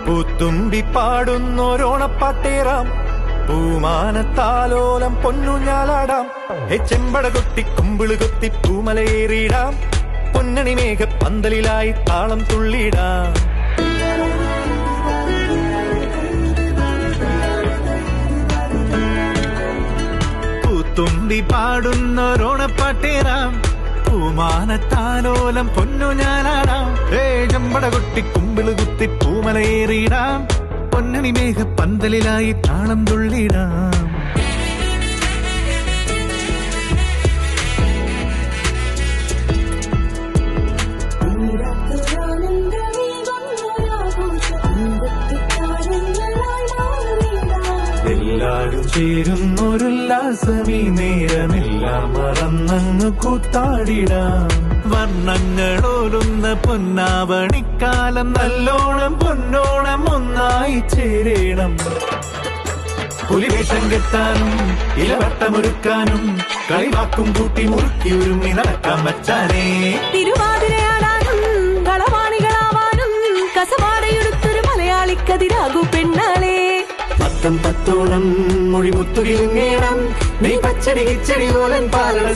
പൂത്തുമ്പി പാടുന്നോരോണപ്പാട്ടേറാം, പൂമാനത്താലോലം പൊന്നുഞ്ഞാലാടാം. ചെമ്പട കൊട്ടി കുമ്പിള് കൊത്തി പൂമലയേറിയിടാം, പൊന്നണി മേഘ പന്തലിലായി താളം തുള്ളിടാം. പൂത്തുമ്പി പാടുന്നോരോണപ്പാട്ടേറാം, പൂമാനത്താലോലം പൊന്നുഞ്ഞാലാടാം. ചെമ്പട കൊട്ടി കുമ്പിള് കുത്തി പൂമലയേറിയിടാം, പൊന്നണി മേഘ പന്തലിലായി താളം തുള്ളിടാം. എല്ലാരും ചേരുന്നൊരുല്ലാസമീ നേരമെല്ലാം മറന്നങ്ങ് കൂത്താടിടാം. വർണ്ണങ്ങളോരുന്ന പൊന്നാവണിക്കാലം നല്ലോണം പൊന്നോണം ഒന്നായി ചേരണം. പുലിവേഷം കെട്ടാനും ഇലവട്ടമൊരുക്കാനും കളിവാക്കും കൂട്ടി മുറുക്കി ഒരുങ്ങി നടക്കാൻ വച്ചാനേ. തിരുവാതിരയാടാനും കളവാണികളാവാനും കസവാടയെടുത്തൊരു മലയാളിക്കതിരാകൂ പെണ്ണാളെ. പത്തും പത്തോളം മൊഴി മുത്തുകിങ്ങേണം, നീ പച്ചടി കിച്ചടി പോലൻ പാലട